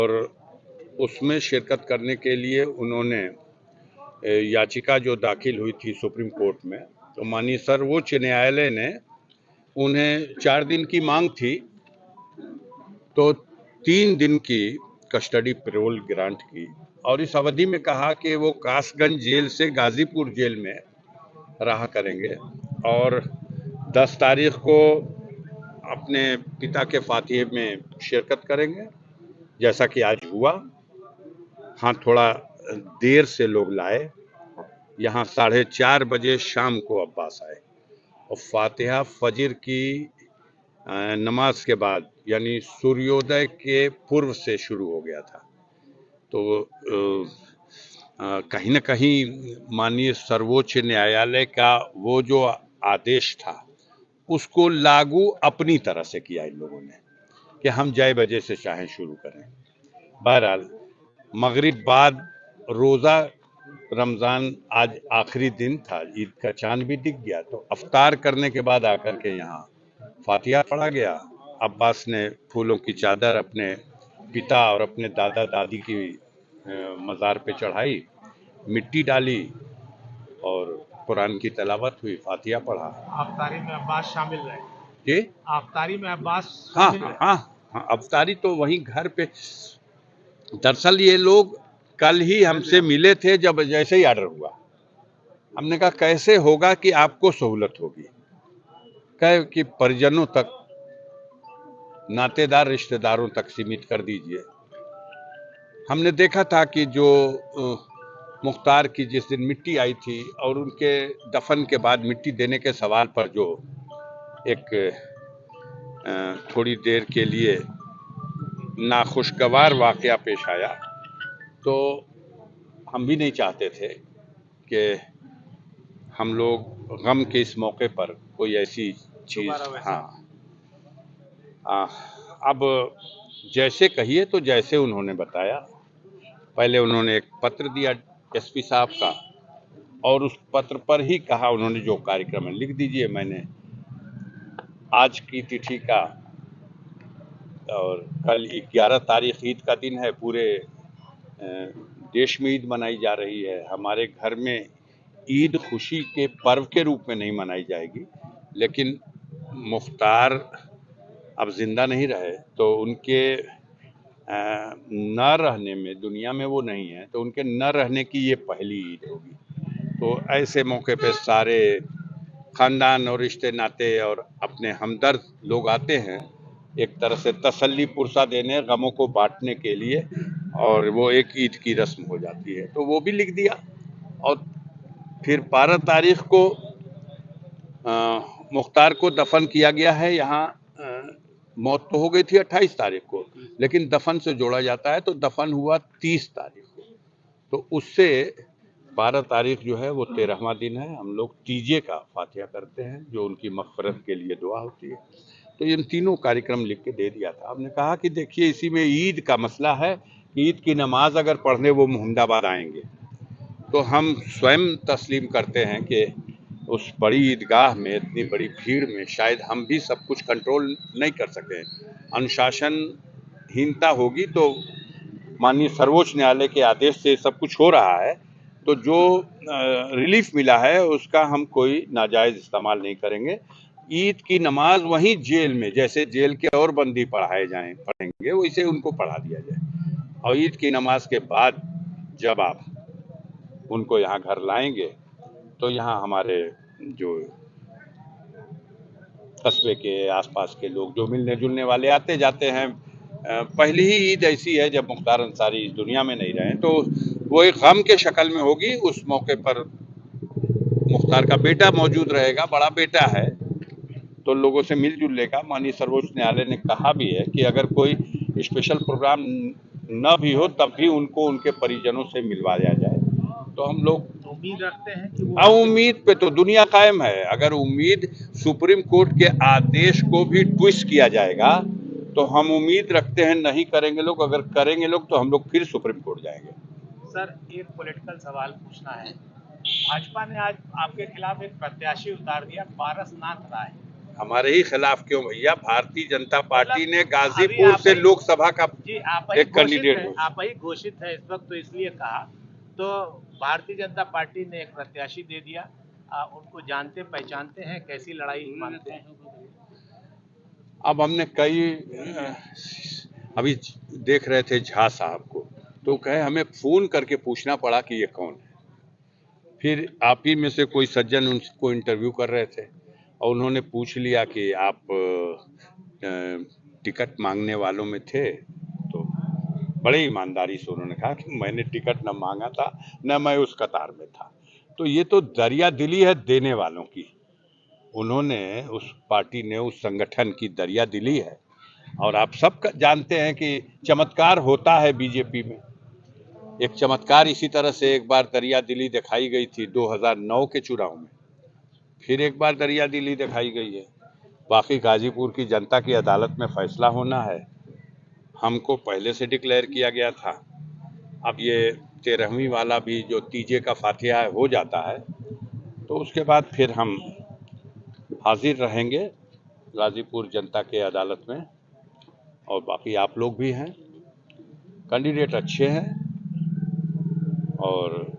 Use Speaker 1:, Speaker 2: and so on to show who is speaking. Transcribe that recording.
Speaker 1: और उसमें शिरकत करने के लिए उन्होंने याचिका जो दाखिल हुई थी सुप्रीम कोर्ट में, तो माननीय सर्वोच्च न्यायालय ने उन्हें 4 दिन की मांग थी, तो 3 दिन की कस्टडी पैरोल ग्रांट की और इस अवधि में कहा कि वो कासगंज जेल से गाजीपुर जेल में रहा करेंगे और 10 तारीख को अपने पिता के फातिहे में शिरकत करेंगे, जैसा कि आज हुआ। हाँ, थोड़ा देर से लोग लाए, यहाँ 4:30 बजे शाम को अब्बास आए और फातिहा फजर की नमाज के बाद यानी सूर्योदय के पूर्व से शुरू हो गया था। तो कहीं न कहीं माननीय सर्वोच्च न्यायालय का वो जो आदेश था उसको लागू अपनी तरह से किया इन लोगों ने कि हम जय बजे से चाहें शुरू करें। बहरहाल मगरिब बाद रोज़ा रमज़ान आज आखिरी दिन था, ईद का चांद भी दिख गया, तो अफ्तार करने के बाद आकर के यहाँ फातिहा पढ़ा गया। अब्बास ने फूलों की चादर अपने पिता और अपने दादा दादी की मज़ार पे चढ़ाई, मिट्टी डाली और कुरान की तलावत हुई, फातिहा पढ़ा।
Speaker 2: अफ्तारी में अब्बास शामिल रहे
Speaker 1: जी,
Speaker 2: अफ्तारी में अब्बास
Speaker 1: हाँ
Speaker 2: शामिल
Speaker 1: हाँ
Speaker 2: रहे।
Speaker 1: हाँ, अफ्तारी तो वहीं घर पे। दरअसल ये लोग कल ही हमसे मिले थे जब जैसे ही आर्डर हुआ। हमने कहा कैसे होगा कि आपको सहूलत होगी, कहे कि परिजनों तक, नातेदार रिश्तेदारों तक सीमित कर दीजिए। हमने देखा था कि जो मुख्तार की जिस दिन मिट्टी आई थी और उनके दफन के बाद मिट्टी देने के सवाल पर जो एक थोड़ी देर के लिए नाखुशगवार वाकया पेश आया, तो हम भी नहीं चाहते थे कि हम लोग गम के इस मौके पर कोई ऐसी चीज़। हाँ, अब जैसे कहिए तो जैसे उन्होंने बताया, पहले उन्होंने एक पत्र दिया एसपी साहब का और उस पत्र पर ही कहा उन्होंने जो कार्यक्रम है लिख दीजिए। मैंने आज की तिथि का और कल 11 तारीख ईद का दिन है, पूरे देश में ईद मनाई जा रही है। हमारे घर में ईद खुशी के पर्व के रूप में नहीं मनाई जाएगी, लेकिन मुख्तार अब जिंदा नहीं रहे तो उनके न रहने में, दुनिया में वो नहीं है, तो उनके न रहने की ये पहली ईद होगी। तो ऐसे मौके पे सारे खानदान और रिश्ते नाते और अपने हमदर्द लोग आते हैं, एक तरह से तसल्ली पुरसा देने, गमों को बांटने के लिए, और वो एक ईद की रस्म हो जाती है। तो वो भी लिख दिया और फिर 12 तारीख को मुख्तार को दफन किया गया है। यहाँ मौत तो हो गई थी 28 तारीख को, लेकिन दफन से जोड़ा जाता है तो दफन हुआ 30 तारीख को। तो उससे 12 तारीख जो है वो 13वां दिन है। हम लोग तीजे का फातिहा करते हैं जो उनकी मग़फ़िरत के लिए दुआ होती है। तो इन तीनों कार्यक्रम लिख के दे दिया था। हमने कहा कि देखिए इसी में ईद का मसला है, ईद की नमाज अगर पढ़ने वो मोहम्मदाबाद आएंगे तो हम स्वयं तस्लीम करते हैं कि उस बड़ी ईदगाह में इतनी बड़ी भीड़ में शायद हम भी सब कुछ कंट्रोल नहीं कर सकें, अनुशासनहीनता होगी। तो माननीय सर्वोच्च न्यायालय के आदेश से सब कुछ हो रहा है, तो जो रिलीफ मिला है उसका हम कोई नाजायज़ इस्तेमाल नहीं करेंगे। ईद की नमाज वहीं जेल में, जैसे जेल के और बंदी पढ़ेंगे वैसे उनको पढ़ा दिया जाए और ईद की नमाज के बाद जब आप उनको यहाँ घर लाएंगे तो यहाँ हमारे जो कस्बे के आसपास के लोग जो मिलने जुलने वाले आते जाते हैं, पहली ही ईद ऐसी है जब मुख्तार अंसारी इस दुनिया में नहीं रहे, तो वो एक गम के शक्ल में होगी। उस मौके पर मुख्तार का बेटा मौजूद रहेगा, बड़ा बेटा है, तो लोगों से मिलजुल लेगा। माननीय सर्वोच्च न्यायालय ने कहा भी है कि अगर कोई स्पेशल प्रोग्राम न भी हो तब भी उनको उनके परिजनों से मिलवाया जाए। तो हम लोग
Speaker 2: उम्मीद रखते हैं कि वो
Speaker 1: उम्मीद पे तो दुनिया कायम है। अगर उम्मीद सुप्रीम कोर्ट के आदेश को भी ट्विस्ट किया जाएगा तो हम उम्मीद रखते हैं नहीं करेंगे लोग, अगर करेंगे लोग तो हम लोग फिर सुप्रीम कोर्ट जाएंगे।
Speaker 2: सर, एक पॉलिटिकल सवाल पूछना है। भाजपा ने आज आपके खिलाफ एक प्रत्याशी उतार दिया, पारसनाथ राय।
Speaker 1: हमारे ही खिलाफ क्यों भैया? भारतीय जनता पार्टी ने
Speaker 2: मतलब अभी
Speaker 1: गाजीपुर
Speaker 2: आप
Speaker 1: से
Speaker 2: ही
Speaker 1: लोकसभा का
Speaker 2: जी आप ही
Speaker 1: एक कैंडिडेट घोषित।
Speaker 2: आप ही घोषित है इस वक्त, तो इसलिए कहा। तो भारतीय जनता पार्टी ने एक प्रत्याशी दे दिया, उनको जानते पहचानते हैं, कैसी लड़ाई मानते हैं?
Speaker 1: अब हमने अभी देख रहे थे झा साहब को, तो कहे हमें फोन करके पूछना पड़ा कि ये कौन है। फिर आप ही में से कोई सज्जन उनको इंटरव्यू कर रहे थे और उन्होंने पूछ लिया कि आप टिकट मांगने वालों में थे, तो बड़े ईमानदारी से उन्होंने कहा कि मैंने टिकट न मांगा था, न मैं उस कतार में था। तो ये तो दरिया दिली है देने वालों की। उन्होंने, उस पार्टी ने, उस संगठन की दरिया दिली है। और आप सब जानते हैं कि चमत्कार होता है बीजेपी में। एक चमत्कार इसी तरह से एक बार दरिया दिली दिखाई गई थी 2009 के चुनाव में, फिर एक बार दरिया दिली दिखाई गई है। बाकी गाजीपुर की जनता की अदालत में फैसला होना है। हमको पहले से डिक्लेयर किया गया था। अब ये 13वीं वाला भी जो तीजे का फातिहा हो जाता है, तो उसके बाद फिर हम हाजिर रहेंगे गाजीपुर जनता के अदालत में। और बाकी आप लोग भी हैं, कैंडिडेट अच्छे हैं और